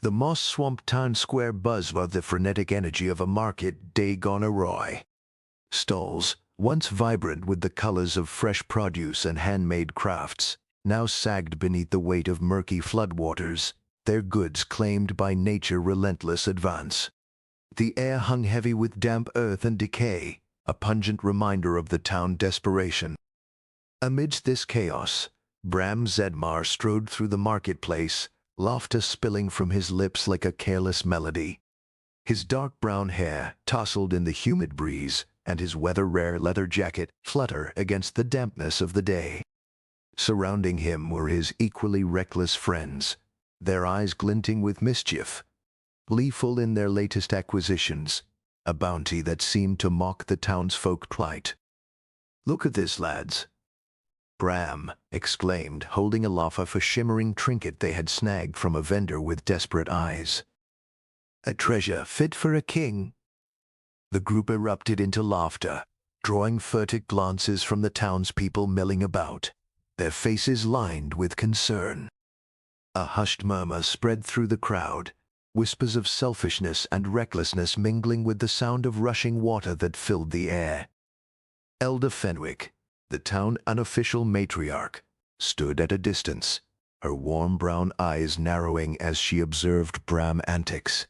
The moss-swamped town square buzzed with the frenetic energy of a market day gone awry. Stalls, once vibrant with the colors of fresh produce and handmade crafts, now sagged beneath the weight of murky floodwaters, their goods claimed by nature's relentless advance. The air hung heavy with damp earth and decay, a pungent reminder of the town desperation. Amidst this chaos, Bram Zelmar strode through the marketplace, laughter spilling from his lips like a careless melody. His dark brown hair tousled in the humid breeze, and his weather-rare leather jacket flutter against the dampness of the day. Surrounding him were his equally reckless friends, their eyes glinting with mischief, gleeful in their latest acquisitions, a bounty that seemed to mock the townsfolk plight. "Look at this, lads," Bram exclaimed, holding aloft a shimmering trinket they had snagged from a vendor with desperate eyes. "A treasure fit for a king." The group erupted into laughter, drawing furtive glances from the townspeople milling about, their faces lined with concern. A hushed murmur spread through the crowd, whispers of selfishness and recklessness mingling with the sound of rushing water that filled the air. Elda Fenwick, the town unofficial matriarch, stood at a distance, her warm brown eyes narrowing as she observed Bram's antics.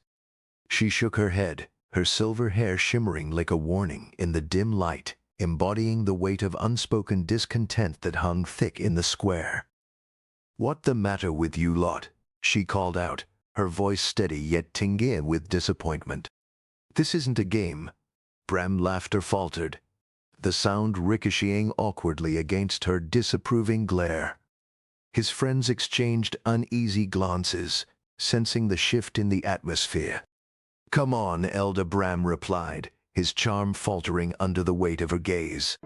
She shook her head, her silver hair shimmering like a warning in the dim light, embodying the weight of unspoken discontent that hung thick in the square. "What the matter with you lot?" she called out, her voice steady yet tinged with disappointment. "This isn't a game." Bram's laughter faltered, the sound ricocheting awkwardly against her disapproving glare. His friends exchanged uneasy glances, sensing the shift in the atmosphere. "Come on, Elda," Bram replied, his charm faltering under the weight of her gaze.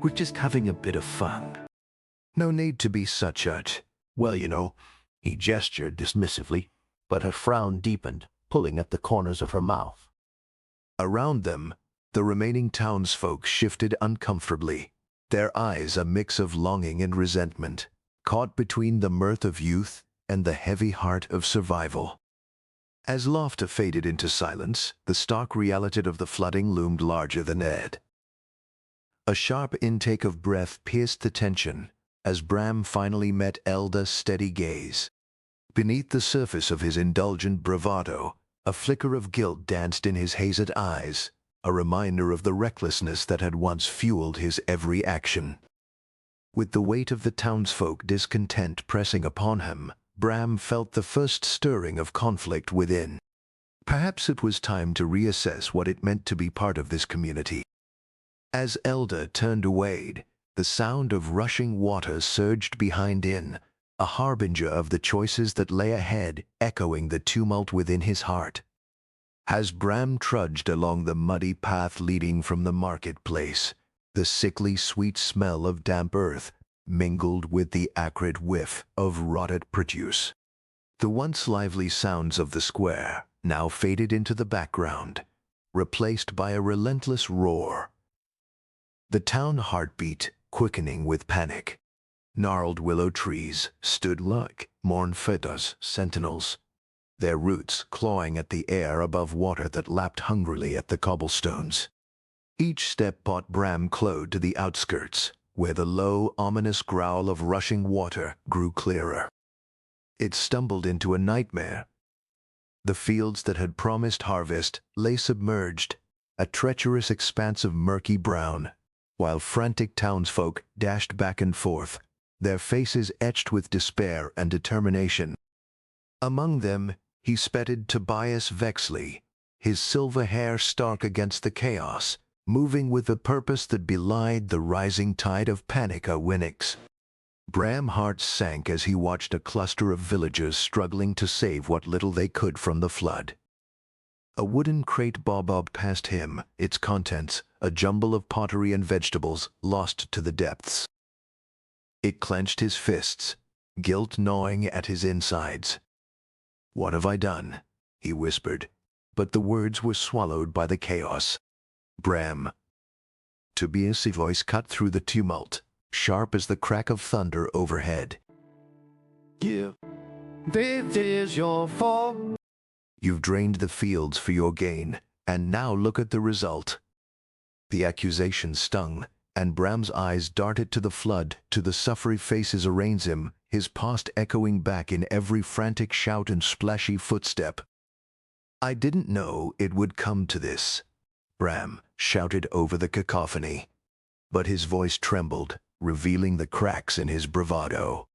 "We're just having a bit of fun. No need to be such a... Well, you know," he gestured dismissively, but her frown deepened, pulling at the corners of her mouth. Around them, the remaining townsfolk shifted uncomfortably, their eyes a mix of longing and resentment, caught between the mirth of youth and the heavy heart of survival. As laughter faded into silence, the stark reality of the flooding loomed larger than ever. A sharp intake of breath pierced the tension as Bram finally met Elda's steady gaze. Beneath the surface of his indulgent bravado, a flicker of guilt danced in his hazel eyes, a reminder of the recklessness that had once fueled his every action. With the weight of the townsfolk discontent pressing upon him, Bram felt the first stirring of conflict within. Perhaps it was time to reassess what it meant to be part of this community. As Elda turned away, the sound of rushing water surged behind him, a harbinger of the choices that lay ahead, echoing the tumult within his heart. As Bram trudged along the muddy path leading from the marketplace, the sickly sweet smell of damp earth mingled with the acrid whiff of rotted produce. The once lively sounds of the square now faded into the background, replaced by a relentless roar. The town heartbeat quickening with panic. Gnarled willow trees stood like mournful sentinels, their roots clawing at the air above water that lapped hungrily at the cobblestones. Each step brought Bram close to the outskirts, where the low, ominous growl of rushing water grew clearer. It stumbled into a nightmare. The fields that had promised harvest lay submerged, a treacherous expanse of murky brown, while frantic townsfolk dashed back and forth, their faces etched with despair and determination. Among them, he spotted Tobias Vexley, his silver hair stark against the chaos, moving with a purpose that belied the rising tide of panic or Winix. Bram's heart sank as he watched a cluster of villagers struggling to save what little they could from the flood. A wooden crate bobbed past him, its contents, a jumble of pottery and vegetables, lost to the depths. It clenched his fists, guilt gnawing at his insides. "What have I done?" he whispered, but the words were swallowed by the chaos. "Bram." Tobias' voice cut through the tumult, sharp as the crack of thunder overhead. This is your fault. You've drained the fields for your gain, and now look at the result. The accusation stung, and Bram's eyes darted to the flood, to the suffering faces around him, his past echoing back in every frantic shout and splashy footstep. I didn't know it would come to this, Bram shouted over the cacophony. But his voice trembled, revealing the cracks in his bravado.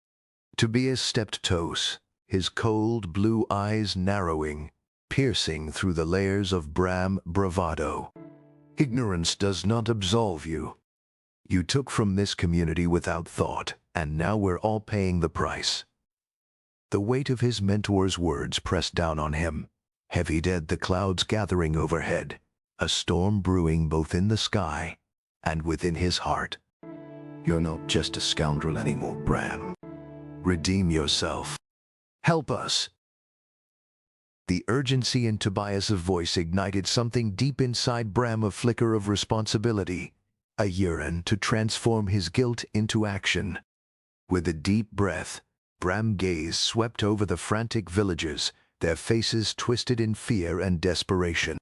Tobias stepped close, his cold blue eyes narrowing, piercing through the layers of Bram bravado. Ignorance does not absolve you. You took from this community without thought, and now we're all paying the price. The weight of his mentor's words pressed down on him. Heavy did the clouds gathering overhead, a storm brewing both in the sky and within his heart. You're not just a scoundrel anymore, Bram. Redeem yourself. Help us. The urgency in Tobias' voice ignited something deep inside Bram, a flicker of responsibility, a yearning to transform his guilt into action. With a deep breath, Bram's gaze swept over the frantic villagers, their faces twisted in fear and desperation.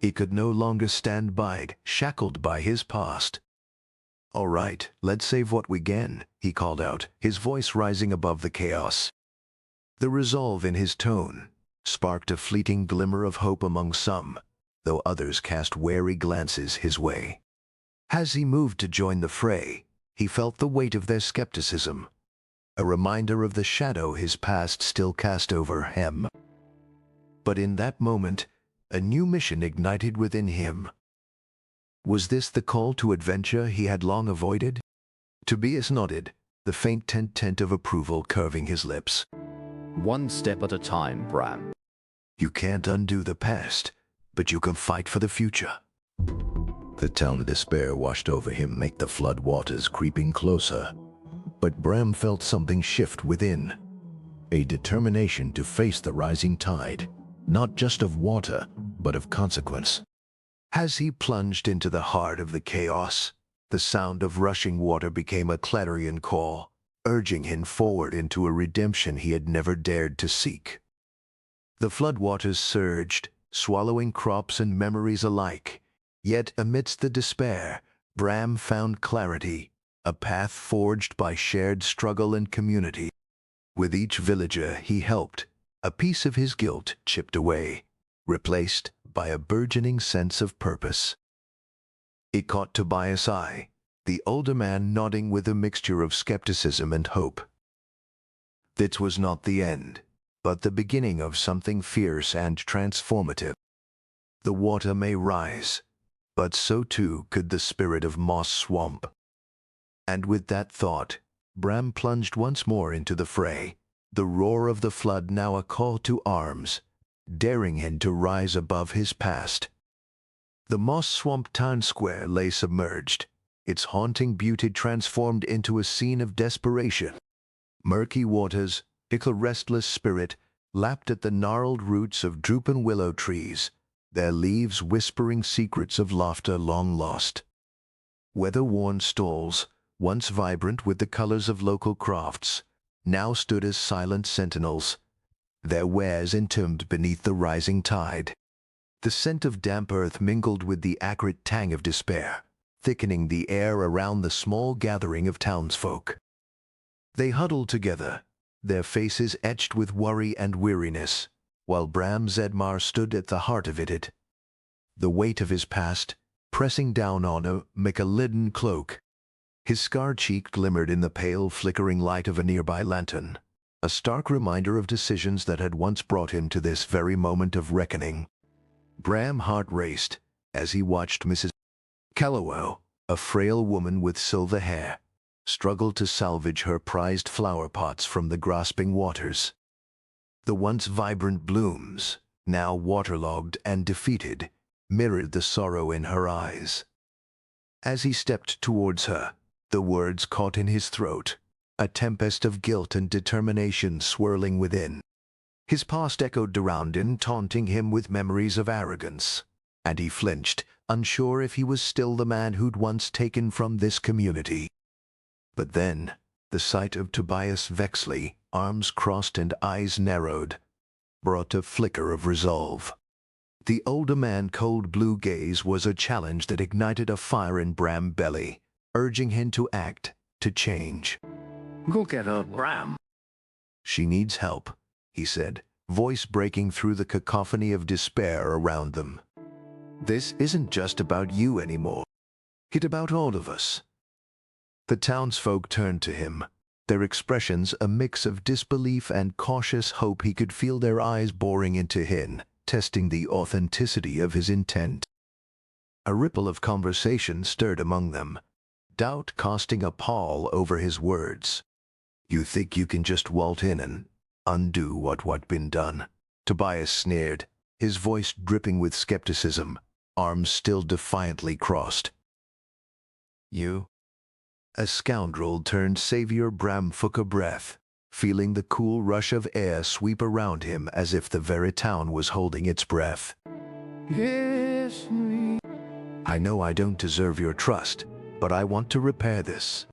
He could no longer stand by, shackled by his past. All right, let's save what we can, he called out, his voice rising above the chaos. The resolve in his tone sparked a fleeting glimmer of hope among some, though others cast wary glances his way. As he moved to join the fray, he felt the weight of their skepticism, a reminder of the shadow his past still cast over him. But in that moment, a new mission ignited within him. Was this the call to adventure he had long avoided? Tobias nodded, the faint tint of approval curving his lips. One step at a time, Bram. You can't undo the past, but you can fight for the future. The town of despair washed over him, make the flood waters creeping closer. But Bram felt something shift within, a determination to face the rising tide, not just of water, but of consequence. As he plunged into the heart of the chaos, the sound of rushing water became a clarion call, urging him forward into a redemption he had never dared to seek. The floodwaters surged, swallowing crops and memories alike. Yet amidst the despair, Bram found clarity, a path forged by shared struggle and community. With each villager he helped, a piece of his guilt chipped away, replaced by a burgeoning sense of purpose. It caught Tobias' eye, the older man nodding with a mixture of skepticism and hope. This was not the end, but the beginning of something fierce and transformative. The water may rise, but so too could the spirit of Moss Swamp. And with that thought, Bram plunged once more into the fray, the roar of the flood now a call to arms, daring him to rise above his past. The Moss Swamp town square lay submerged, its haunting beauty transformed into a scene of desperation. Murky waters, like a restless spirit, lapped at the gnarled roots of drooping willow trees, their leaves whispering secrets of laughter long lost. Weather-worn stalls, once vibrant with the colors of local crafts, now stood as silent sentinels, their wares entombed beneath the rising tide. The scent of damp earth mingled with the acrid tang of despair, thickening the air around the small gathering of townsfolk. They huddled together, their faces etched with worry and weariness, while Bram Zelmar stood at the heart of it, the weight of his past pressing down on a leaden cloak. His scarred cheek glimmered in the pale, flickering light of a nearby lantern, a stark reminder of decisions that had once brought him to this very moment of reckoning. Bram's heart raced as he watched Mrs. Callowell, a frail woman with silver hair, struggle to salvage her prized flower pots from the grasping waters. The once vibrant blooms, now waterlogged and defeated, mirrored the sorrow in her eyes. As he stepped towards her, the words caught in his throat, a tempest of guilt and determination swirling within. His past echoed around him, taunting him with memories of arrogance, and he flinched, unsure if he was still the man who'd once taken from this community. But then, The sight of Tobias Vexley, arms crossed and eyes narrowed, brought a flicker of resolve. The older man's cold blue gaze was a challenge that ignited a fire in Bram's belly, urging him to act, to change. Go get her, Bram. She needs help, he said, voice breaking through the cacophony of despair around them. This isn't just about you anymore. It's about all of us. The townsfolk turned to him, their expressions a mix of disbelief and cautious hope. He could feel their eyes boring into him, testing the authenticity of his intent. A ripple of conversation stirred among them, doubt casting a pall over his words. You think you can just waltz in and undo what's been done? Tobias sneered, his voice dripping with skepticism, arms still defiantly crossed. You? A scoundrel turned savior. Bram took a breath, feeling the cool rush of air sweep around him as if the very town was holding its breath. Yes, me. I know I don't deserve your trust, but I want to repair this.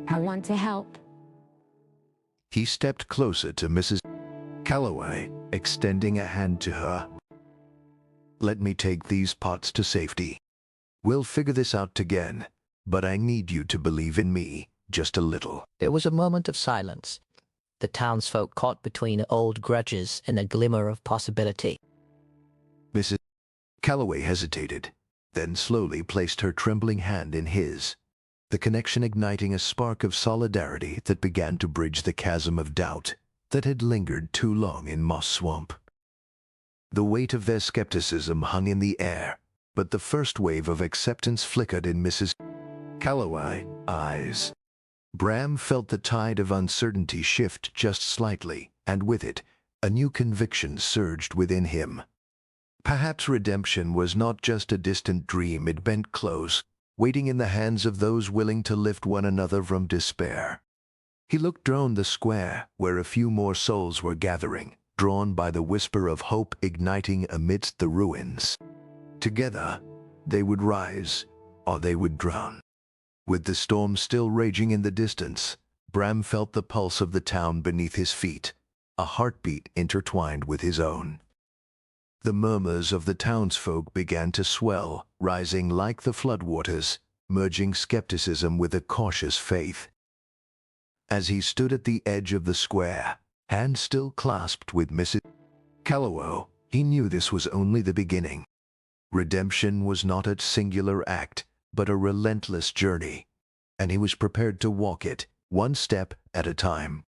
I want to help. He stepped closer to Mrs. Calloway, extending a hand to her. Let me take these pots to safety. We'll figure this out together, but I need you to believe in me, just a little. There was a moment of silence. The townsfolk caught between old grudges and a glimmer of possibility. Mrs. Calloway hesitated, then slowly placed her trembling hand in his, the connection igniting a spark of solidarity that began to bridge the chasm of doubt that had lingered too long in Moss Swamp. The weight of their skepticism hung in the air, but the first wave of acceptance flickered in Mrs. Calloway's eyes. Bram felt the tide of uncertainty shift just slightly, and with it, a new conviction surged within him. Perhaps redemption was not just a distant dream. It bent close, waiting in the hands of those willing to lift one another from despair. He looked around the square, where a few more souls were gathering, drawn by the whisper of hope igniting amidst the ruins. Together, they would rise, or they would drown. With the storm still raging in the distance, Bram felt the pulse of the town beneath his feet, a heartbeat intertwined with his own. The murmurs of the townsfolk began to swell, rising like the floodwaters, merging skepticism with a cautious faith. As he stood at the edge of the square, hand still clasped with Mrs. Calloway, he knew this was only the beginning. Redemption was not a singular act, but a relentless journey, and he was prepared to walk it, one step at a time.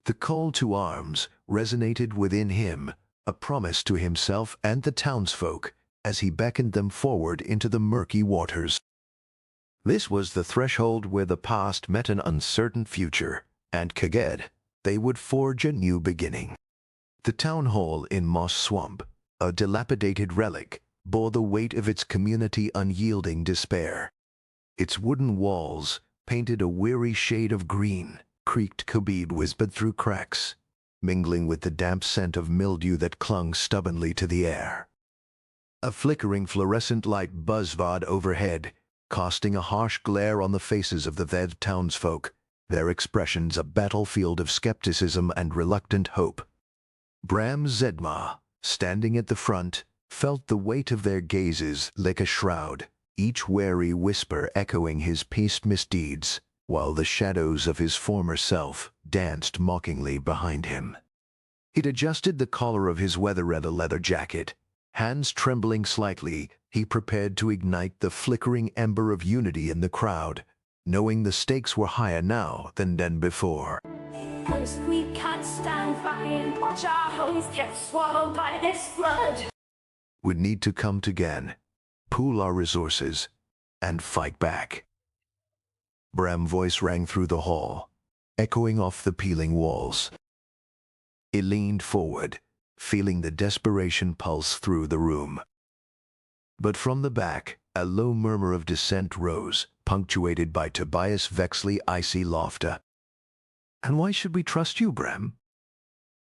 The call to arms resonated within him, a promise to himself and the townsfolk as he beckoned them forward into the murky waters. This was the threshold where the past met an uncertain future, and together they would forge a new beginning. The town hall in Moss Swamp, a dilapidated relic, bore the weight of its community unyielding despair. Its wooden walls, painted a weary shade of green, creaked. Khabib whispered through cracks, mingling with the damp scent of mildew that clung stubbornly to the air. A flickering fluorescent light buzzed overhead, casting a harsh glare on the faces of the dead townsfolk, their expressions a battlefield of skepticism and reluctant hope. Bram Zelmar, standing at the front, felt the weight of their gazes like a shroud, each wary whisper echoing his past misdeeds, while the shadows of his former self danced mockingly behind him. He'd adjusted the collar of his weather-red leather jacket. Hands trembling slightly, he prepared to ignite the flickering ember of unity in the crowd, knowing the stakes were higher now than before. First, we can't stand by and watch our homes get swallowed by this flood. We need to come together, pool our resources, and fight back. Bram's voice rang through the hall, echoing off the peeling walls. He leaned forward, feeling the desperation pulse through the room. But from the back, a low murmur of dissent rose, punctuated by Tobias Vexley's icy laughter. And why should we trust you, Bram?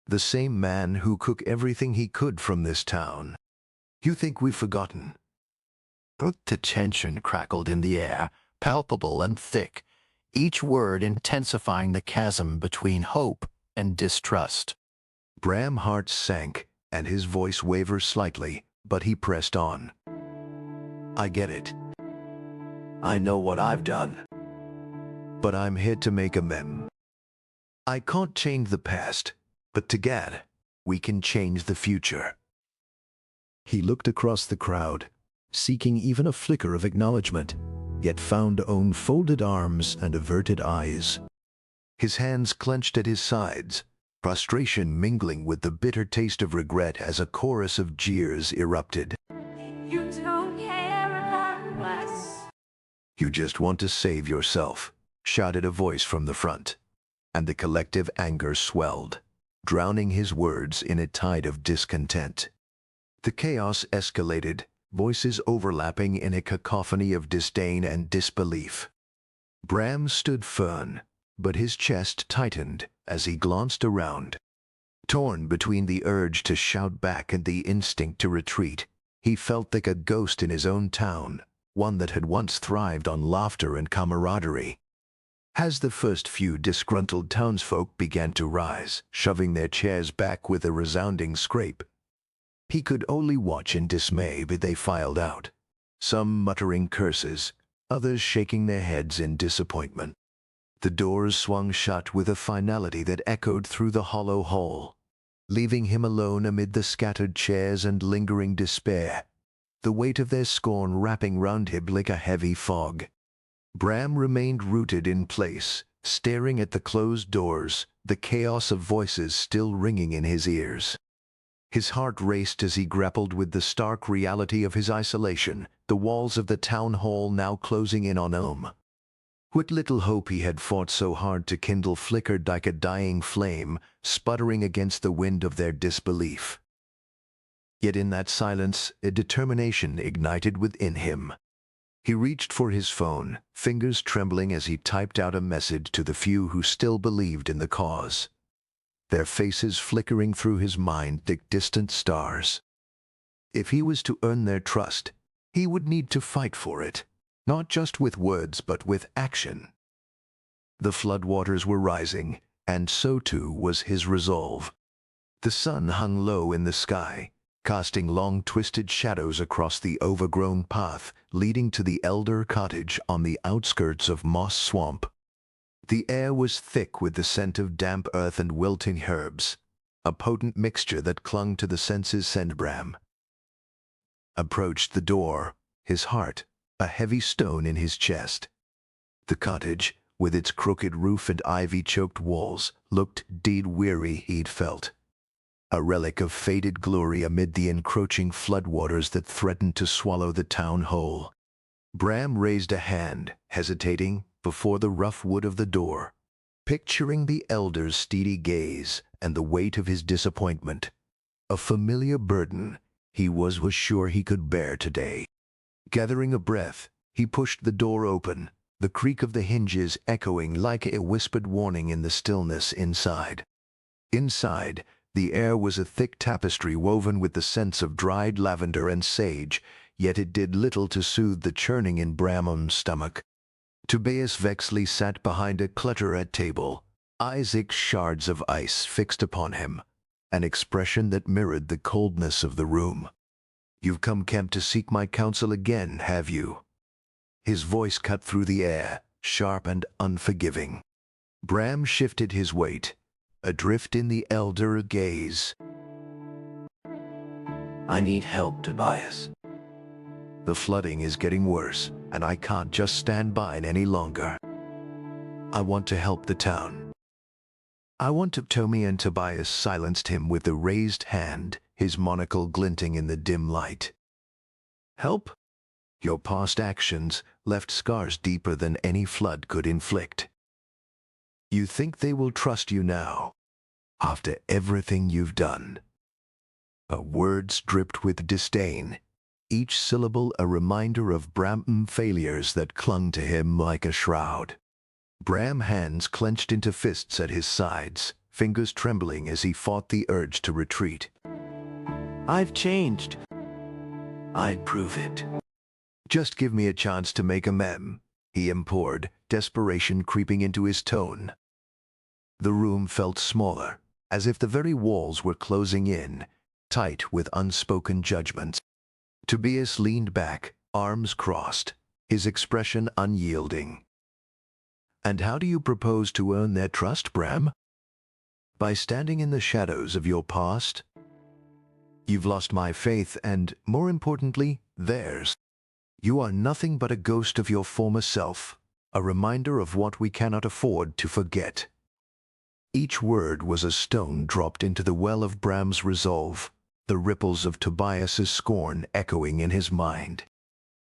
The same man who took everything he could from this town. You think we've forgotten? The tension crackled in the air, palpable and thick, each word intensifying the chasm between hope and distrust. Bram's heart sank, and his voice wavered slightly, but he pressed on. I get it. I know what I've done. But I'm here to make amends. I can't change the past, but together, we can change the future. He looked across the crowd, seeking even a flicker of acknowledgement, yet found only folded arms and averted eyes. His hands clenched at his sides, frustration mingling with the bitter taste of regret as a chorus of jeers erupted. You don't care unless You just want to save yourself, shouted a voice from the front, and the collective anger swelled, drowning his words in a tide of discontent. The chaos escalated, voices overlapping in a cacophony of disdain and disbelief. Bram stood firm, but his chest tightened as he glanced around. Torn between the urge to shout back and the instinct to retreat, he felt like a ghost in his own town, one that had once thrived on laughter and camaraderie. As the first few disgruntled townsfolk began to rise, shoving their chairs back with a resounding scrape, he could only watch in dismay as they filed out, some muttering curses, others shaking their heads in disappointment. The doors swung shut with a finality that echoed through the hollow hall, leaving him alone amid the scattered chairs and lingering despair, the weight of their scorn wrapping round him like a heavy fog. Bram remained rooted in place, staring at the closed doors, the chaos of voices still ringing in his ears. His heart raced as he grappled with the stark reality of his isolation, the walls of the town hall now closing in on him. What little hope he had fought so hard to kindle flickered like a dying flame, sputtering against the wind of their disbelief. Yet in that silence, a determination ignited within him. He reached for his phone, fingers trembling as he typed out a message to the few who still believed in the cause, their faces flickering through his mind like distant stars. If he was to earn their trust, he would need to fight for it, not just with words but with action. The floodwaters were rising, and so too was his resolve. The sun hung low in the sky, casting long twisted shadows across the overgrown path leading to the Elder cottage on the outskirts of Moss Swamp. The air was thick with the scent of damp earth and wilting herbs, a potent mixture that clung to the senses. Bram approached the door, his heart a heavy stone in his chest. The cottage, with its crooked roof and ivy-choked walls, looked dead weary he'd felt, a relic of faded glory amid the encroaching floodwaters that threatened to swallow the town whole. Bram raised a hand, hesitating, before the rough wood of the door, picturing the Elder's steady gaze and the weight of his disappointment, a familiar burden he was sure he could bear today. Gathering a breath, he pushed the door open, the creak of the hinges echoing like a whispered warning in the stillness inside. Inside, the air was a thick tapestry woven with the scents of dried lavender and sage, yet it did little to soothe the churning in Bram's stomach. Tobias Vexley sat behind a clutter-at table, eyes like shards of ice fixed upon him, an expression that mirrored the coldness of the room. "You've come, Kemp, to seek my counsel again, have you?" His voice cut through the air, sharp and unforgiving. Bram shifted his weight, adrift in the Elder gaze. "I need help, Tobias. The flooding is getting worse, and I can't just stand by it any longer. I want to help the town." "I want to..." Tobias silenced him with a raised hand, his monocle glinting in the dim light. "Help? Your past actions left scars deeper than any flood could inflict. You think they will trust you now, after everything you've done?" Her words dripped with disdain, each syllable a reminder of Bram's failures that clung to him like a shroud. Bram's hands clenched into fists at his sides, fingers trembling as he fought the urge to retreat. "I've changed. I'd prove it. Just give me a chance to make amends," he implored, desperation creeping into his tone. The room felt smaller, as if the very walls were closing in, tight with unspoken judgments. Tobias leaned back, arms crossed, his expression unyielding. "And how do you propose to earn their trust, Bram? By standing in the shadows of your past? You've lost my faith and, more importantly, theirs. You are nothing but a ghost of your former self, a reminder of what we cannot afford to forget." Each word was a stone dropped into the well of Bram's resolve, the ripples of Tobias's scorn echoing in his mind.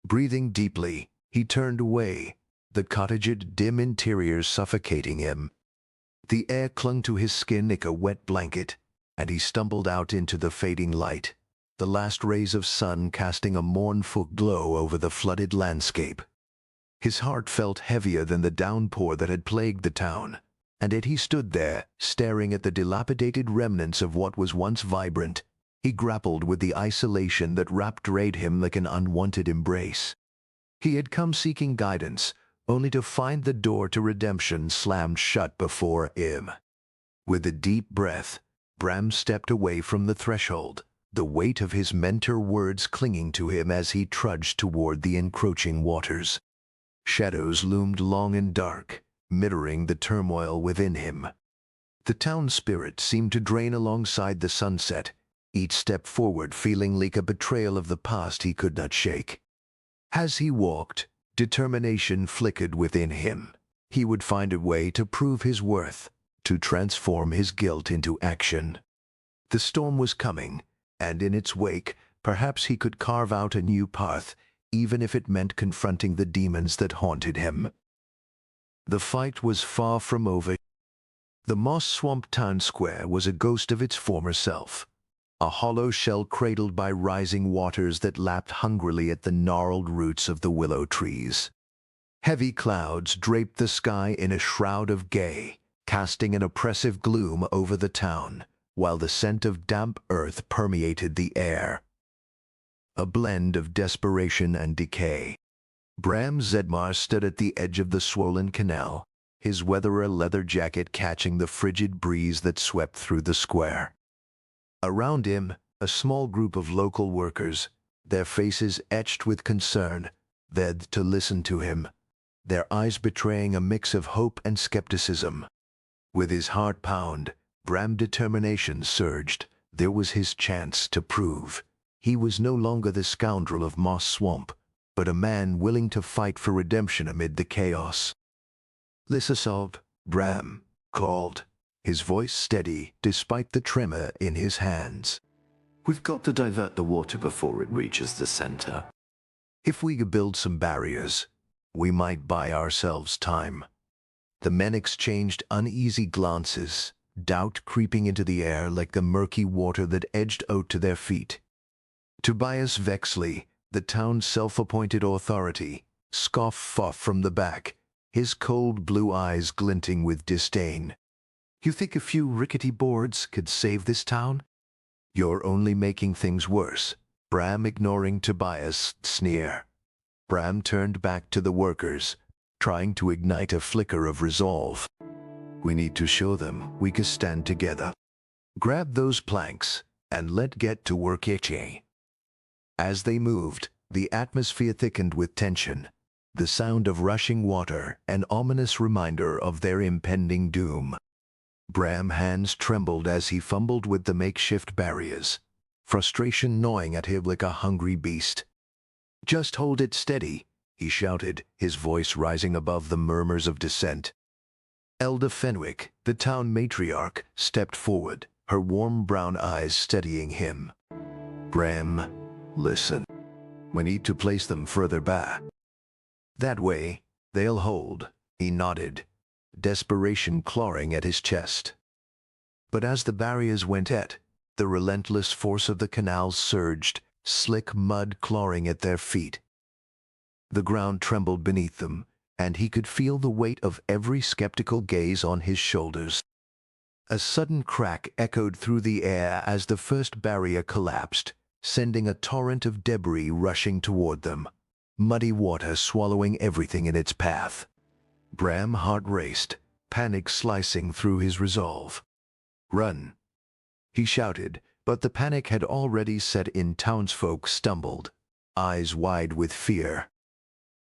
Breathing deeply, he turned away, the cottage's dim interior suffocating him. The air clung to his skin like a wet blanket, and he stumbled out into the fading light, the last rays of sun casting a mournful glow over the flooded landscape. His heart felt heavier than the downpour that had plagued the town, and yet he stood there, staring at the dilapidated remnants of what was once vibrant. He grappled with the isolation that wrapped around him like an unwanted embrace. He had come seeking guidance, only to find the door to redemption slammed shut before him. With a deep breath, Bram stepped away from the threshold, the weight of his mentor's words clinging to him as he trudged toward the encroaching waters. Shadows loomed long and dark, mirroring the turmoil within him. The town spirit seemed to drain alongside the sunset, each step forward feeling like a betrayal of the past he could not shake. As he walked, determination flickered within him. He would find a way to prove his worth, to transform his guilt into action. The storm was coming, and in its wake, perhaps he could carve out a new path, even if it meant confronting the demons that haunted him. The fight was far from over. The moss-swamped town square was a ghost of its former self, a hollow shell cradled by rising waters that lapped hungrily at the gnarled roots of the willow trees. Heavy clouds draped the sky in a shroud of gay, casting an oppressive gloom over the town, while the scent of damp earth permeated the air. A blend of desperation and decay. Bram Zelmar stood at the edge of the swollen canal, his weatherer leather jacket catching the frigid breeze that swept through the square. Around him, a small group of local workers, their faces etched with concern, there to listen to him, their eyes betraying a mix of hope and skepticism. With his heart pound, Bram's determination surged. There was his chance to prove. He was no longer the scoundrel of Moss Swamp, but a man willing to fight for redemption amid the chaos. "Listen up," Bram called, his voice steady despite the tremor in his hands. "We've got to divert the water before it reaches the center." "If we could build some barriers, we might buy ourselves time." The men exchanged uneasy glances, doubt creeping into the air like the murky water that edged out to their feet. Tobias Vexley, the town's self-appointed authority, scoffed off from the back, his cold blue eyes glinting with disdain. "You think a few rickety boards could save this town? You're only making things worse," Bram ignoring Tobias' sneer. Bram turned back to the workers, trying to ignite a flicker of resolve. "We need to show them we can stand together. Grab those planks and let's get to work itchy." As they moved, the atmosphere thickened with tension, the sound of rushing water an ominous reminder of their impending doom. Bram's hands trembled as he fumbled with the makeshift barriers, frustration gnawing at him like a hungry beast. "Just hold it steady," he shouted, his voice rising above the murmurs of dissent. Elda Fenwick, the town matriarch, stepped forward, her warm brown eyes steadying him. "Bram, listen. We need to place them further back. That way, they'll hold," he nodded, desperation clawing at his chest. But as the barriers went at, the relentless force of the canal surged, slick mud clawing at their feet. The ground trembled beneath them, and he could feel the weight of every skeptical gaze on his shoulders. A sudden crack echoed through the air as the first barrier collapsed, sending a torrent of debris rushing toward them. muddy water swallowing everything in its path. Bram's heart raced, panic slicing through his resolve. "Run!" he shouted, but the panic had already set in. Townsfolk stumbled, eyes wide with fear.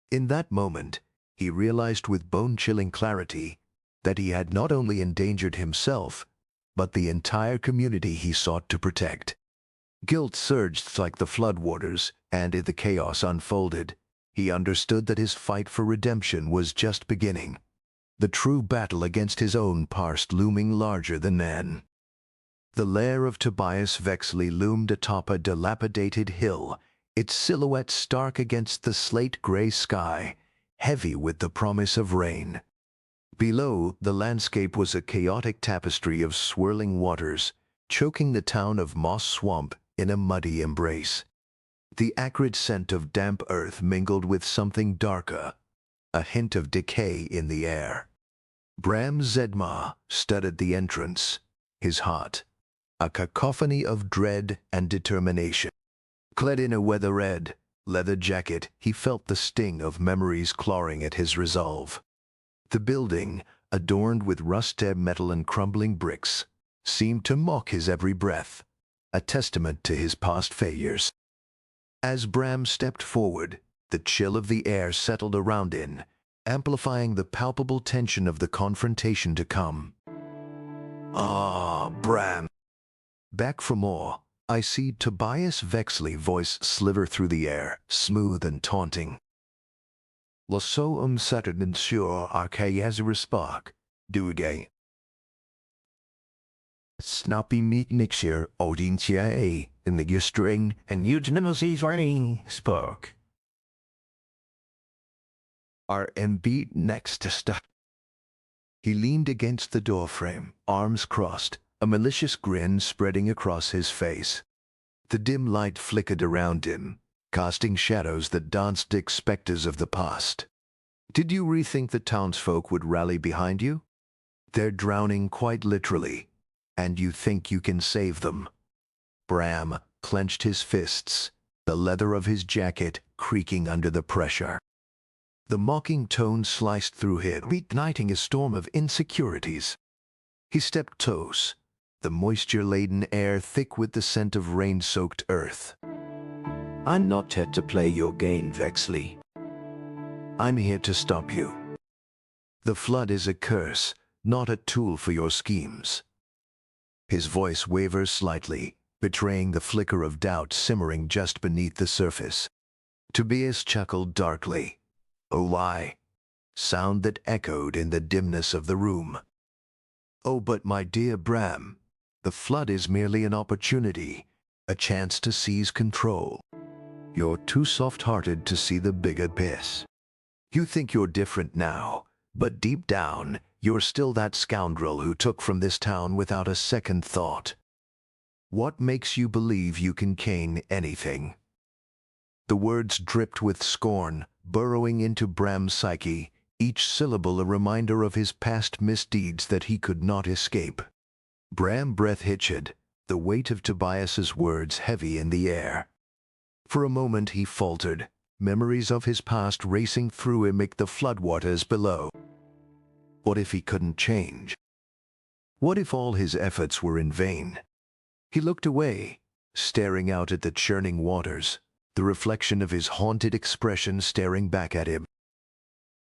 In that moment, he realized with bone-chilling clarity that he had not only endangered himself, but the entire community he sought to protect. Guilt surged like the floodwaters, and as the chaos unfolded, he understood that his fight for redemption was just beginning. The true battle against his own past looming larger than man. The lair of Tobias Vexley loomed atop a dilapidated hill, its silhouette stark against the slate-gray sky, heavy with the promise of rain. Below, the landscape was a chaotic tapestry of swirling waters, choking the town of Moss Swamp in a muddy embrace. The acrid scent of damp earth mingled with something darker, a hint of decay in the air. Bram Zelmar stood at the entrance, his heart a cacophony of dread and determination. Clad in a weather-red leather jacket, he felt the sting of memories clawing at his resolve. The building, adorned with rusted metal and crumbling bricks, seemed to mock his every breath, a testament to his past failures. As Bram stepped forward, the chill of the air settled around him, amplifying the palpable tension of the confrontation to come. "Ah, Bram." Back for more, I see Tobias Vexley voice sliver through the air, smooth and taunting. "La so uncertain sur archaeazar spark, do again. Snappy meat nixir audientia a in the string and eugenesis running spark. Our beat next to stuff." He leaned against the doorframe, arms crossed, a malicious grin spreading across his face. The dim light flickered around him, casting shadows that danced like specters of the past. "Did you rethink the townsfolk would rally behind you? They're drowning quite literally, and you think you can save them." Bram clenched his fists, the leather of his jacket creaking under the pressure. The mocking tone sliced through him, reigniting a storm of insecurities. He stepped close, the moisture-laden air thick with the scent of rain-soaked earth. "I'm not here to play your game, Vexley. I'm here to stop you. The flood is a curse, not a tool for your schemes." His voice wavers slightly, betraying the flicker of doubt simmering just beneath the surface. Tobias chuckled darkly. "Oh, why?" Sound that echoed in the dimness of the room. "Oh, but my dear Bram, the flood is merely an opportunity, a chance to seize control. You're too soft-hearted to see the bigger piss. You think you're different now, but deep down, you're still that scoundrel who took from this town without a second thought. What makes you believe you can cane anything?" The words dripped with scorn, burrowing into Bram's psyche, each syllable a reminder of his past misdeeds that he could not escape. Bram's breath hitched, the weight of Tobias's words heavy in the air. For a moment he faltered, memories of his past racing through him like the floodwaters below. What if he couldn't change? What if all his efforts were in vain? He looked away, staring out at the churning waters, the reflection of his haunted expression staring back at him.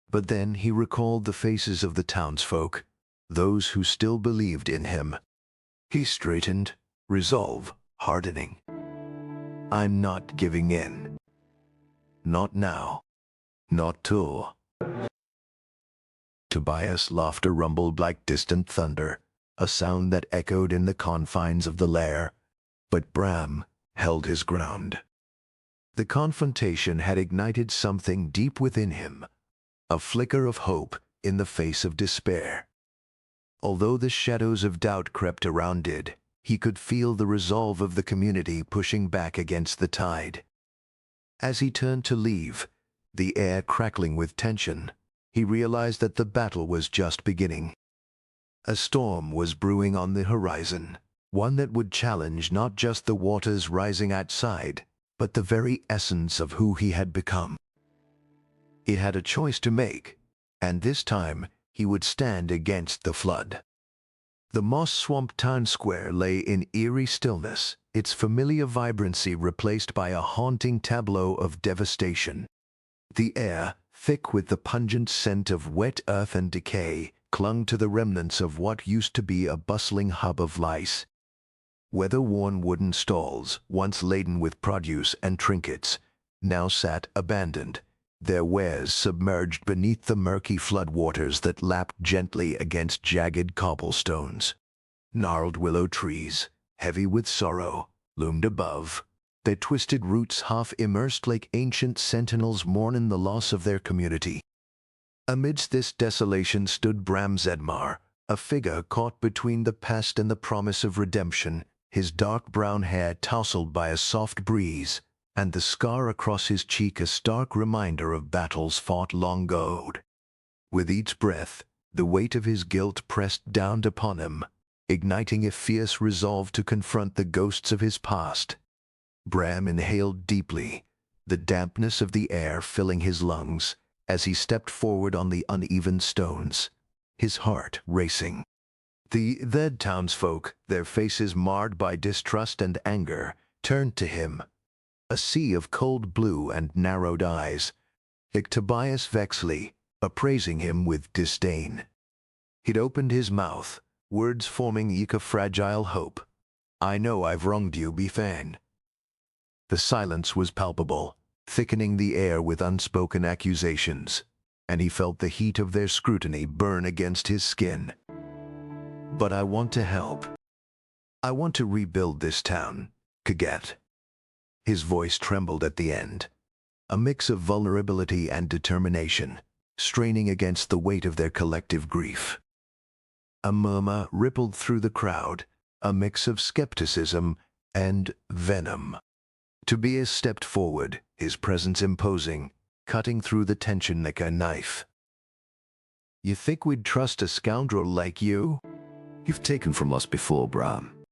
But then he recalled the faces of the townsfolk, those who still believed in him. He straightened, resolve hardening. "I'm not giving in. Not now. Not till." Tobias' laughter rumbled like distant thunder, a sound that echoed in the confines of the lair, but Bram held his ground. The confrontation had ignited something deep within him, a flicker of hope in the face of despair. Although the shadows of doubt crept around it, he could feel the resolve of the community pushing back against the tide. As he turned to leave, the air crackling with tension, he realized that the battle was just beginning. A storm was brewing on the horizon, one that would challenge not just the waters rising outside, but the very essence of who he had become. He had a choice to make, and this time he would stand against the flood. The moss-swamped town square lay in eerie stillness, its familiar vibrancy replaced by a haunting tableau of devastation. The air, thick with the pungent scent of wet earth and decay, clung to the remnants of what used to be a bustling hub of lice. Weather-worn wooden stalls, once laden with produce and trinkets, now sat abandoned, their wares submerged beneath the murky floodwaters that lapped gently against jagged cobblestones. Gnarled willow trees, heavy with sorrow, loomed above, their twisted roots half immersed like ancient sentinels mourning the loss of their community. Amidst this desolation stood Bram Zelmar, a figure caught between the past and the promise of redemption, his dark brown hair tousled by a soft breeze, and the scar across his cheek a stark reminder of battles fought long ago. With each breath, the weight of his guilt pressed down upon him, igniting a fierce resolve to confront the ghosts of his past. Bram inhaled deeply, the dampness of the air filling his lungs, as he stepped forward on the uneven stones, his heart racing. The dead townsfolk, their faces marred by distrust and anger, turned to him, a sea of cold blue and narrowed eyes, like Tobias Vexley, appraising him with disdain. He'd opened his mouth, words forming eke a fragile hope. "I know I've wronged you, Befan." The silence was palpable, thickening the air with unspoken accusations, and he felt the heat of their scrutiny burn against his skin. "But I want to help. I want to rebuild this town, Kaget." His voice trembled at the end, a mix of vulnerability and determination, straining against the weight of their collective grief. A murmur rippled through the crowd, a mix of skepticism and venom. Tobias stepped forward, his presence imposing, cutting through the tension like a knife. "You think we'd trust a scoundrel like you? You've taken from us before, Bram.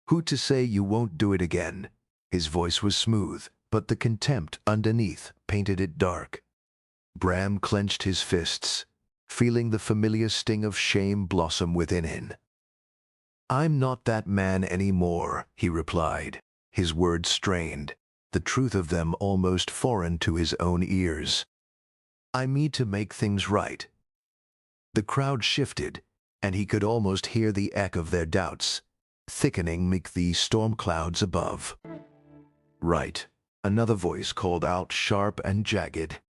Who to say you won't do it again?" His voice was smooth, but the contempt underneath painted it dark. Bram clenched his fists, feeling the familiar sting of shame blossom within him. "I'm not that man anymore," he replied, his words strained, the truth of them almost foreign to his own ears. "I mean to make things right." The crowd shifted, and he could almost hear the echo of their doubts, thickening like the storm clouds above. "Right," another voice called out, sharp and jagged.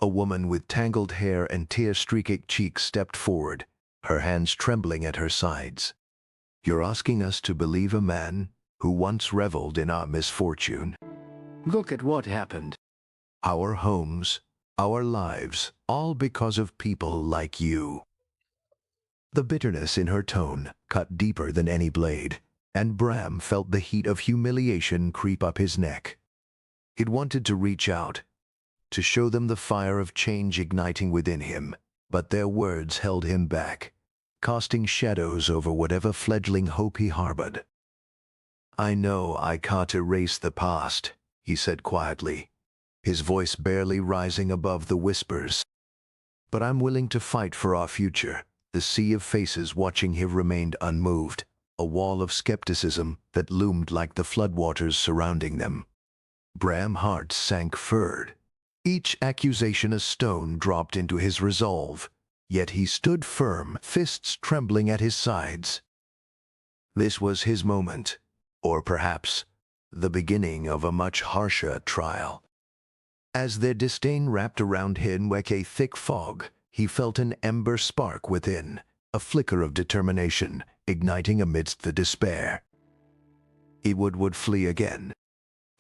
A woman with tangled hair and tear-streaked cheeks stepped forward, her hands trembling at her sides. "You're asking us to believe a man who once reveled in our misfortune? Look at what happened. Our homes, our lives, all because of people like you." The bitterness in her tone cut deeper than any blade, and Bram felt the heat of humiliation creep up his neck. He'd wanted to reach out, to show them the fire of change igniting within him, but their words held him back, casting shadows over whatever fledgling hope he harbored. "I know I can't erase the past," he said quietly, his voice barely rising above the whispers. "But I'm willing to fight for our future." The sea of faces watching him remained unmoved, a wall of skepticism that loomed like the floodwaters surrounding them. Bram's heart sank furred. Each accusation a stone dropped into his resolve, yet he stood firm, fists trembling at his sides. This was his moment, or perhaps the beginning of a much harsher trial. As their disdain wrapped around him like a thick fog, he felt an ember spark within, a flicker of determination, igniting amidst the despair. He would flee again.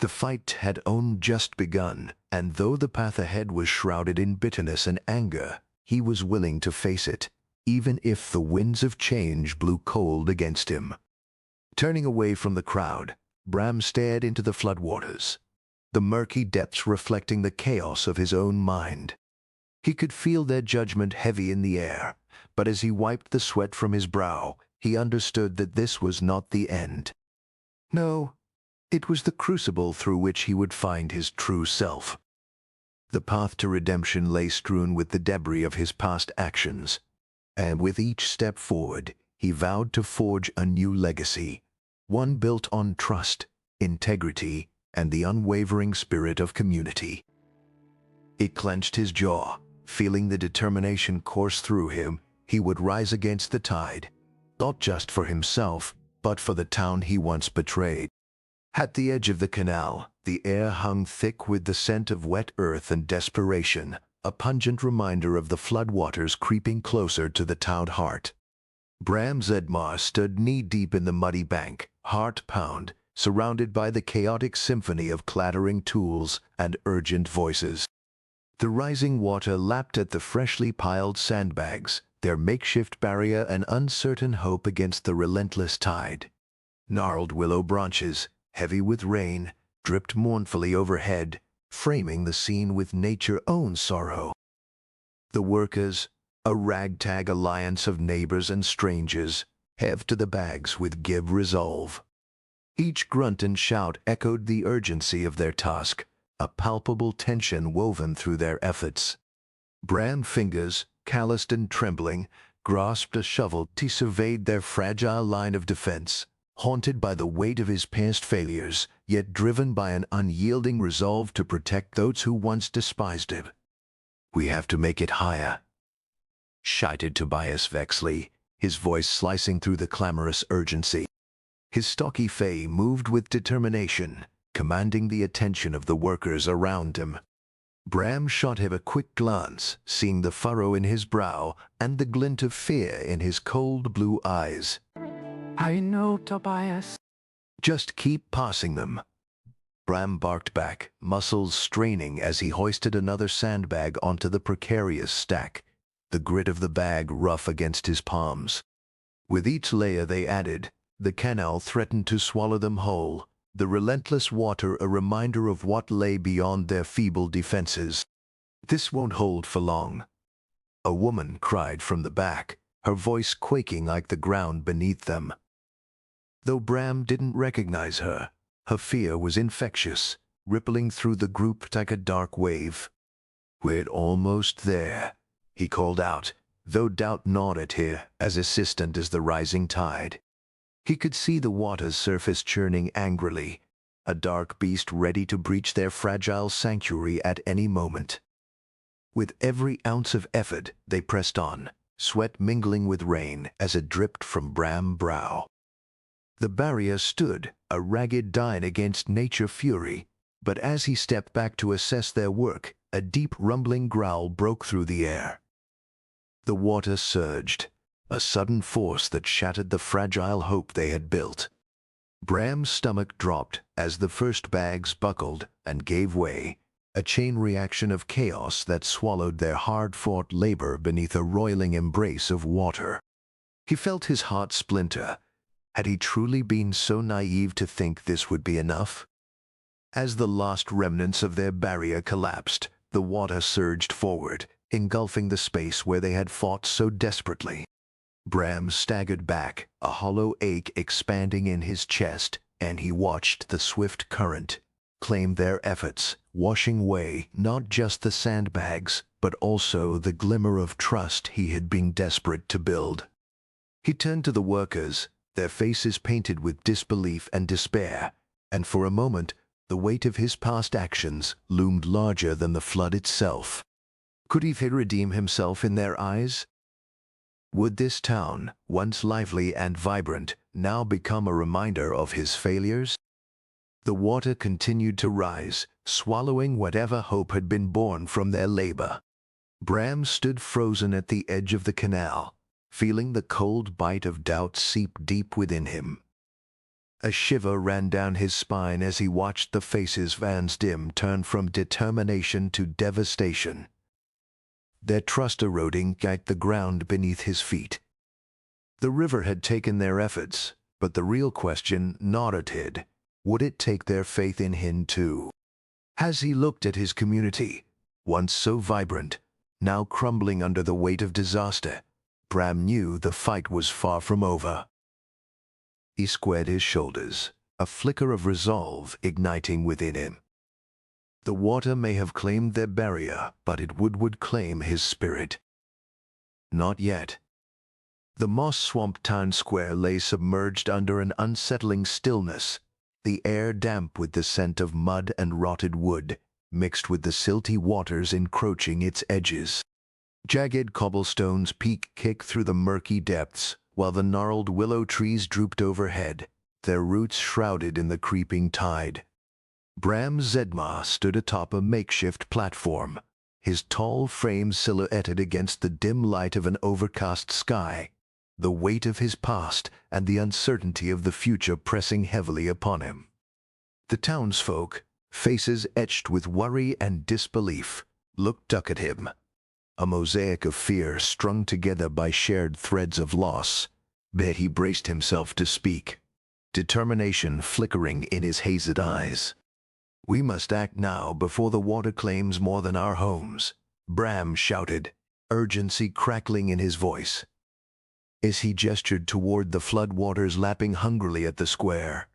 The fight had only just begun, and though the path ahead was shrouded in bitterness and anger, he was willing to face it, even if the winds of change blew cold against him. Turning away from the crowd, Bram stared into the floodwaters, the murky depths reflecting the chaos of his own mind. He could feel their judgment heavy in the air, but as he wiped the sweat from his brow, he understood that this was not the end. No, it was the crucible through which he would find his true self. The path to redemption lay strewn with the debris of his past actions, and with each step forward, he vowed to forge a new legacy, one built on trust, integrity, and the unwavering spirit of community. He clenched his jaw, feeling the determination course through him. He would rise against the tide, not just for himself, but for the town he once betrayed. At the edge of the canal, the air hung thick with the scent of wet earth and desperation, a pungent reminder of the floodwaters creeping closer to the town heart. Bram Zelmar stood knee-deep in the muddy bank, heart pound, surrounded by the chaotic symphony of clattering tools and urgent voices. The rising water lapped at the freshly piled sandbags, their makeshift barrier an uncertain hope against the relentless tide. Gnarled willow branches, heavy with rain, dripped mournfully overhead, framing the scene with nature's own sorrow. The workers, a ragtag alliance of neighbors and strangers, heaved to the bags with give resolve. Each grunt and shout echoed the urgency of their task, a palpable tension woven through their efforts. Bram's fingers, calloused and trembling, grasped a shovel. He surveyed their fragile line of defense, haunted by the weight of his past failures, yet driven by an unyielding resolve to protect those who once despised him. "We have to make it higher," shouted Tobias Vexley, his voice slicing through the clamorous urgency. His stocky face moved with determination, commanding the attention of the workers around him. Bram shot him a quick glance, seeing the furrow in his brow and the glint of fear in his cold blue eyes. I know, Tobias. "Just keep passing them." Bram barked back, muscles straining as he hoisted another sandbag onto the precarious stack, the grit of the bag rough against his palms. With each layer they added, the canal threatened to swallow them whole, the relentless water a reminder of what lay beyond their feeble defenses. "This won't hold for long," a woman cried from the back, her voice quaking like the ground beneath them. Though Bram didn't recognize her, her fear was infectious, rippling through the group like a dark wave. "We're almost there," he called out, though doubt gnawed at him as insistent as the rising tide. He could see the water's surface churning angrily, a dark beast ready to breach their fragile sanctuary at any moment. With every ounce of effort, they pressed on, sweat mingling with rain as it dripped from Bram's brow. The barrier stood, a ragged dine against nature fury, but as he stepped back to assess their work, a deep rumbling growl broke through the air. The water surged, a sudden force that shattered the fragile hope they had built. Bram's stomach dropped as the first bags buckled and gave way, a chain reaction of chaos that swallowed their hard-fought labor beneath a roiling embrace of water. He felt his heart splinter. Had he truly been so naive to think this would be enough? As the last remnants of their barrier collapsed, the water surged forward, engulfing the space where they had fought so desperately. Bram staggered back, a hollow ache expanding in his chest, and he watched the swift current claim their efforts, washing away not just the sandbags, but also the glimmer of trust he had been desperate to build. He turned to the workers, their faces painted with disbelief and despair, and for a moment the weight of his past actions loomed larger than the flood itself. Could he redeem himself in their eyes? Would this town, once lively and vibrant, now become a reminder of his failures? The water continued to rise, swallowing whatever hope had been born from their labor. Bram stood frozen at the edge of the canal, feeling the cold bite of doubt seep deep within him. A shiver ran down his spine as he watched the faces Van's dim turn from determination to devastation, their trust eroding like the ground beneath his feet. The river had taken their efforts, but the real question gnawed at him: would it take their faith in him too? As he looked at his community, once so vibrant, now crumbling under the weight of disaster, Bram knew the fight was far from over. He squared his shoulders, a flicker of resolve igniting within him. The water may have claimed their barrier, but it would claim his spirit. Not yet. The moss-swamped town square lay submerged under an unsettling stillness, the air damp with the scent of mud and rotted wood, mixed with the silty waters encroaching its edges. Jagged cobblestones kick through the murky depths, while the gnarled willow trees drooped overhead, their roots shrouded in the creeping tide. Bram Zelmar stood atop a makeshift platform, his tall frame silhouetted against the dim light of an overcast sky, the weight of his past and the uncertainty of the future pressing heavily upon him. The townsfolk, faces etched with worry and disbelief, looked up at him, a mosaic of fear strung together by shared threads of loss. But he braced himself to speak, determination flickering in his hazed eyes. "We must act now before the water claims more than our homes," Bram shouted, urgency crackling in his voice. As he gestured toward the flood waters lapping hungrily at the square.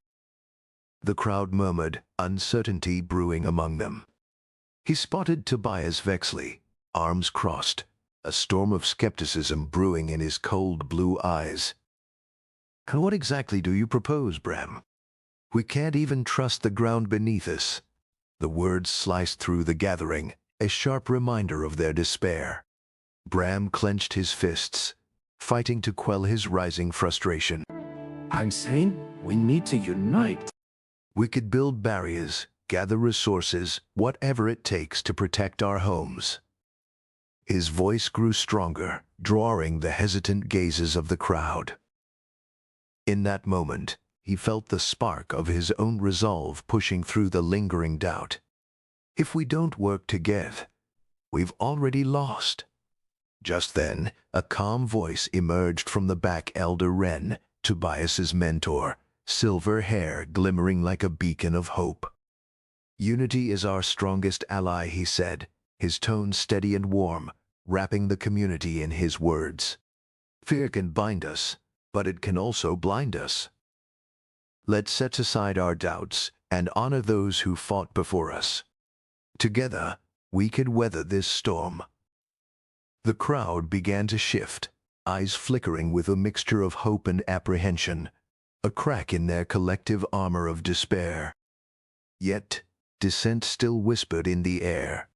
The crowd murmured, uncertainty brewing among them. He spotted Tobias Vexley, arms crossed, a storm of skepticism brewing in his cold blue eyes. "What exactly do you propose, Bram? We can't even trust the ground beneath us." The words sliced through the gathering, a sharp reminder of their despair. Bram clenched his fists, fighting to quell his rising frustration. I'm saying we need to unite. We could build barriers, gather resources, whatever it takes to protect our homes. His voice grew stronger, drawing the hesitant gazes of the crowd. In that moment, he felt the spark of his own resolve pushing through the lingering doubt. If we don't work together, we've already lost. Just then, a calm voice emerged from the back elder Wren, Tobias's mentor, silver hair glimmering like a beacon of hope. "Unity is our strongest ally," he said, his tone steady and warm, wrapping the community in his words. "Fear can bind us, but it can also blind us. Let's set aside our doubts and honor those who fought before us. Together, we can weather this storm." The crowd began to shift, eyes flickering with a mixture of hope and apprehension, a crack in their collective armor of despair. Yet, dissent still whispered in the air.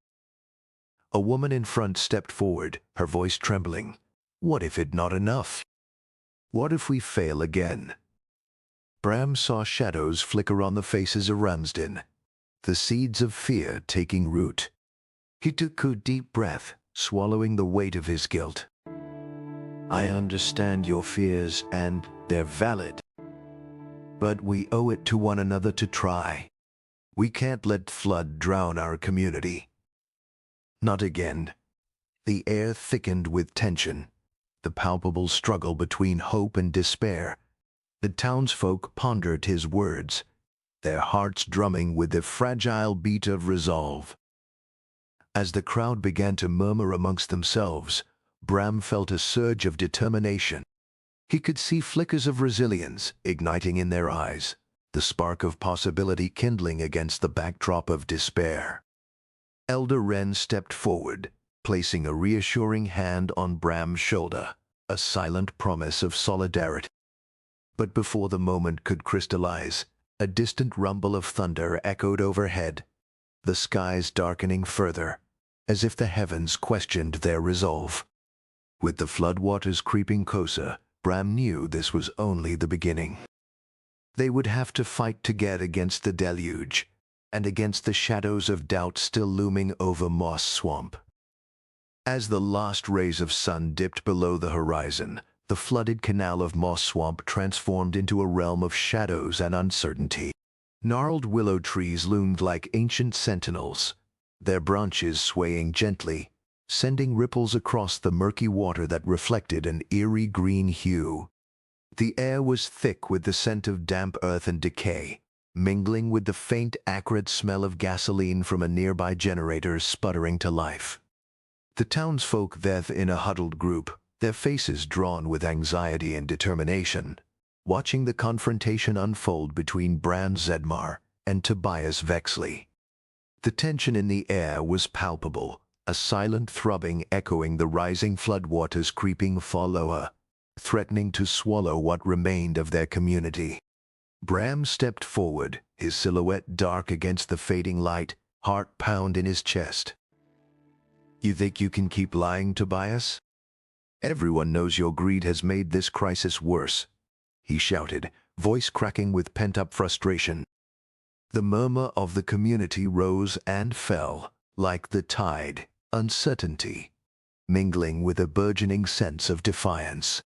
A woman in front stepped forward, her voice trembling. "What if it's not enough? What if we fail again?" Bram saw shadows flicker on the faces around him, the seeds of fear taking root. He took a deep breath, swallowing the weight of his guilt. "I understand your fears, and they're valid. But we owe it to one another to try. We can't let flood drown our community. Not again." The air thickened with tension, the palpable struggle between hope and despair. The townsfolk pondered his words, their hearts drumming with the fragile beat of resolve. As the crowd began to murmur amongst themselves, Bram felt a surge of determination. He could see flickers of resilience igniting in their eyes, the spark of possibility kindling against the backdrop of despair. Elder Wren stepped forward, placing a reassuring hand on Bram's shoulder, a silent promise of solidarity. But before the moment could crystallize, a distant rumble of thunder echoed overhead, the skies darkening further, as if the heavens questioned their resolve. With the floodwaters creeping closer, Bram knew this was only the beginning. They would have to fight together against the deluge, and against the shadows of doubt still looming over Moss Swamp. As the last rays of sun dipped below the horizon, the flooded canal of Moss Swamp transformed into a realm of shadows and uncertainty. Gnarled willow trees loomed like ancient sentinels, their branches swaying gently, sending ripples across the murky water that reflected an eerie green hue. The air was thick with the scent of damp earth and decay, mingling with the faint acrid smell of gasoline from a nearby generator sputtering to life. The townsfolk there in a huddled group, their faces drawn with anxiety and determination, watching the confrontation unfold between Bram Zelmar and Tobias Vexley. The tension in the air was palpable, a silent throbbing echoing the rising floodwaters creeping far lower, threatening to swallow what remained of their community. Bram stepped forward, his silhouette dark against the fading light, heart pound in his chest. "You think you can keep lying, Tobias? Everyone knows your greed has made this crisis worse," he shouted, voice cracking with pent-up frustration. The murmur of the community rose and fell, like the tide, uncertainty, mingling with a burgeoning sense of defiance.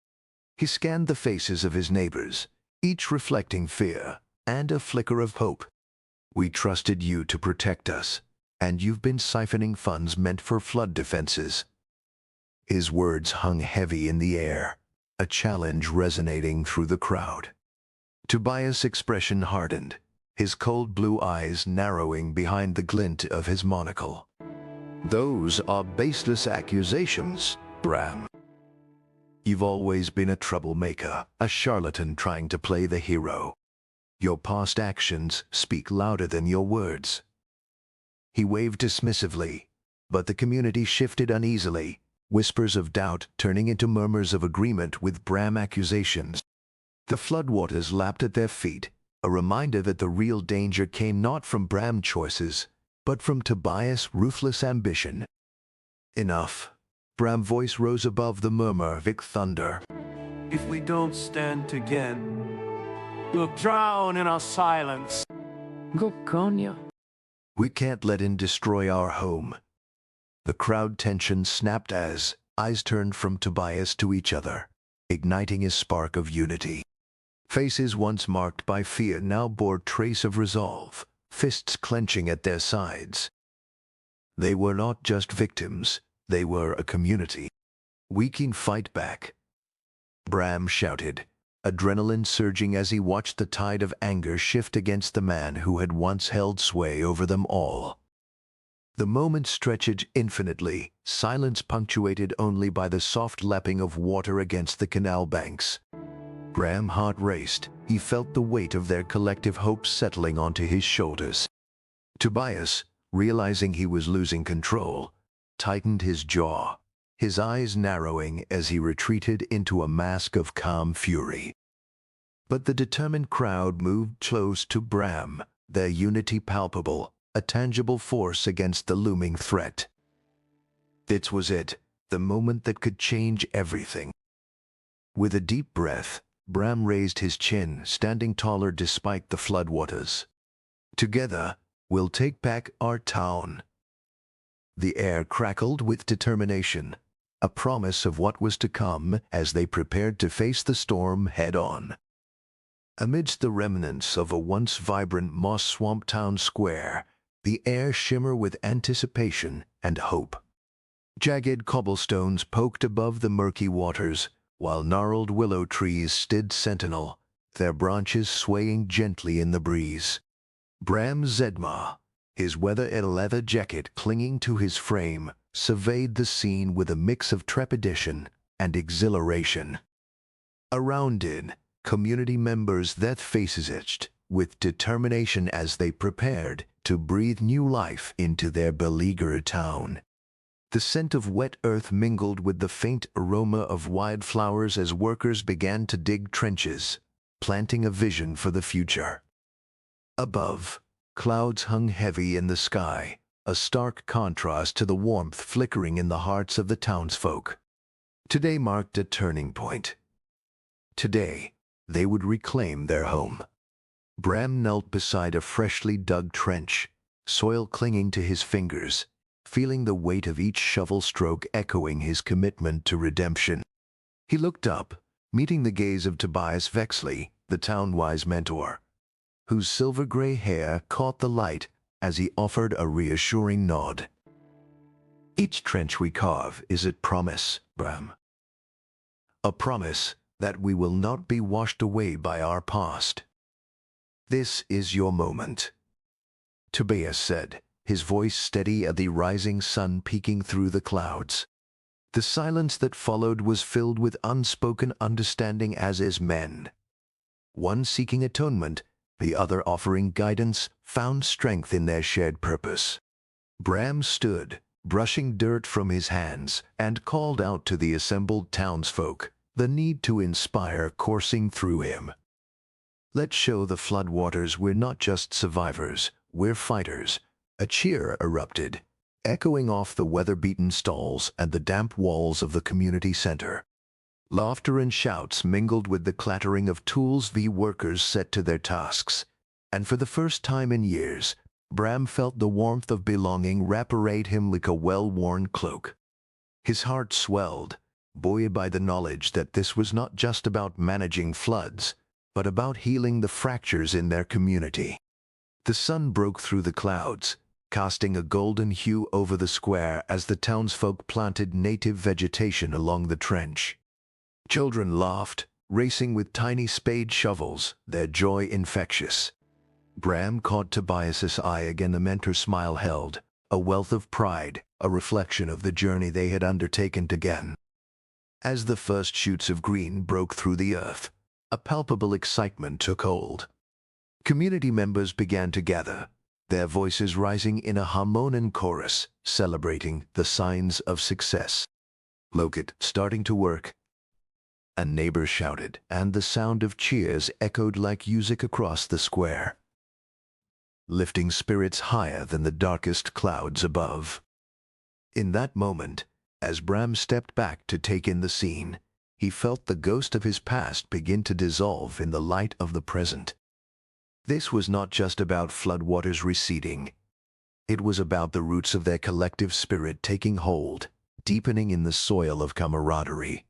He scanned the faces of his neighbors, each reflecting fear and a flicker of hope. "We trusted you to protect us, and you've been siphoning funds meant for flood defenses." His words hung heavy in the air, a challenge resonating through the crowd. Tobias' expression hardened, his cold blue eyes narrowing behind the glint of his monocle. "Those are baseless accusations, Bram. You've always been a troublemaker, a charlatan trying to play the hero. Your past actions speak louder than your words." He waved dismissively, but the community shifted uneasily, whispers of doubt turning into murmurs of agreement with Bram accusations. The floodwaters lapped at their feet, a reminder that the real danger came not from Bram choices, but from Tobias' ruthless ambition. "Enough." Bram's voice rose above the murmur of thunder. If we don't stand together, we'll drown in our silence. Gokonya. "We can't let him destroy our home." The crowd tension snapped as eyes turned from Tobias to each other, igniting his spark of unity. Faces once marked by fear now bore trace of resolve, fists clenching at their sides. They were not just victims, they were a community. "We can fight back," Bram shouted, adrenaline surging as he watched the tide of anger shift against the man who had once held sway over them all. The moment stretched infinitely, silence punctuated only by the soft lapping of water against the canal banks. Bram's heart raced. He felt the weight of their collective hopes settling onto his shoulders. Tobias, realizing he was losing control, tightened his jaw, his eyes narrowing as he retreated into a mask of calm fury. But the determined crowd moved close to Bram, their unity palpable, a tangible force against the looming threat. This was it, the moment that could change everything. With a deep breath, Bram raised his chin, standing taller despite the floodwaters. "Together, we'll take back our town." The air crackled with determination, a promise of what was to come as they prepared to face the storm head-on. Amidst the remnants of a once vibrant moss-swamped town square, the air shimmered with anticipation and hope. Jagged cobblestones poked above the murky waters, while gnarled willow trees stood sentinel, their branches swaying gently in the breeze. Bram Zelmar, his weather-eaten leather jacket clinging to his frame, surveyed the scene with a mix of trepidation and exhilaration. Around it, community members' their faces itched with determination as they prepared to breathe new life into their beleaguered town. The scent of wet earth mingled with the faint aroma of wildflowers as workers began to dig trenches, planting a vision for the future. Above, clouds hung heavy in the sky, a stark contrast to the warmth flickering in the hearts of the townsfolk. Today marked a turning point. Today, they would reclaim their home. Bram knelt beside a freshly dug trench, soil clinging to his fingers, feeling the weight of each shovel stroke echoing his commitment to redemption. He looked up, meeting the gaze of Tobias Vexley, the town-wise mentor, whose silver-gray hair caught the light as he offered a reassuring nod. "Each trench we carve is a promise, Bram. A promise that we will not be washed away by our past. This is your moment," Tobias said, his voice steady as the rising sun peeking through the clouds. The silence that followed was filled with unspoken understanding as is men. One seeking atonement, the other offering guidance, found strength in their shared purpose. Bram stood, brushing dirt from his hands, and called out to the assembled townsfolk, the need to inspire coursing through him. Let's show the floodwaters we're not just survivors, we're fighters. A cheer erupted, echoing off the weather-beaten stalls and the damp walls of the community center. Laughter and shouts mingled with the clattering of tools v workers set to their tasks, and for the first time in years, Bram felt the warmth of belonging wrap around him like a well-worn cloak. His heart swelled, buoyed by the knowledge that this was not just about managing floods, but about healing the fractures in their community. The sun broke through the clouds, casting a golden hue over the square as the townsfolk planted native vegetation along the trench. Children laughed, racing with tiny spade shovels, their joy infectious. Bram caught Tobias's eye again. A mentor's smile held, a wealth of pride, a reflection of the journey they had undertaken together. As the first shoots of green broke through the earth, a palpable excitement took hold. Community members began to gather, their voices rising in a harmonious chorus, celebrating the signs of success. "Look it, starting to work," a neighbor shouted, and the sound of cheers echoed like music across the square, lifting spirits higher than the darkest clouds above. In that moment, as Bram stepped back to take in the scene, he felt the ghost of his past begin to dissolve in the light of the present. This was not just about floodwaters receding. It was about the roots of their collective spirit taking hold, deepening in the soil of camaraderie.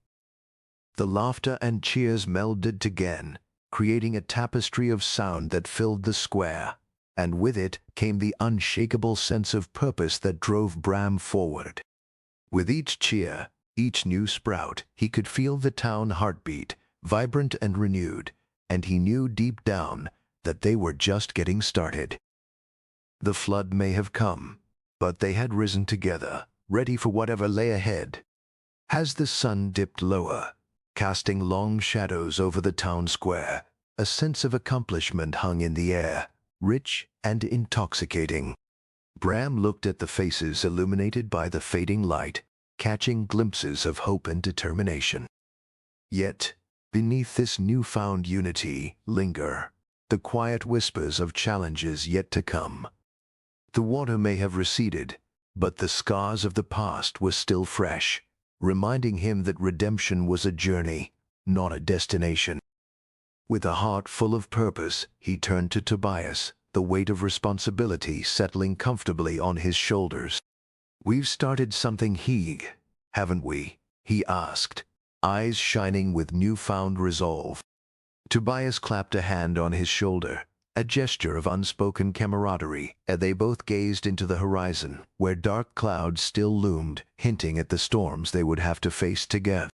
The laughter and cheers melded together, creating a tapestry of sound that filled the square, and with it came the unshakable sense of purpose that drove Bram forward. With each cheer, each new sprout, he could feel the town heartbeat, vibrant and renewed, and he knew deep down that they were just getting started. The flood may have come, but they had risen together, ready for whatever lay ahead. As the sun dipped lower, casting long shadows over the town square, a sense of accomplishment hung in the air, rich and intoxicating. Bram looked at the faces illuminated by the fading light, catching glimpses of hope and determination. Yet, beneath this newfound unity linger the quiet whispers of challenges yet to come. The water may have receded, but the scars of the past were still fresh, reminding him that redemption was a journey, not a destination. With a heart full of purpose, he turned to Tobias, the weight of responsibility settling comfortably on his shoulders. "We've started something haven't we?" he asked, eyes shining with newfound resolve. Tobias clapped a hand on his shoulder, a gesture of unspoken camaraderie, as they both gazed into the horizon, where dark clouds still loomed, hinting at the storms they would have to face together.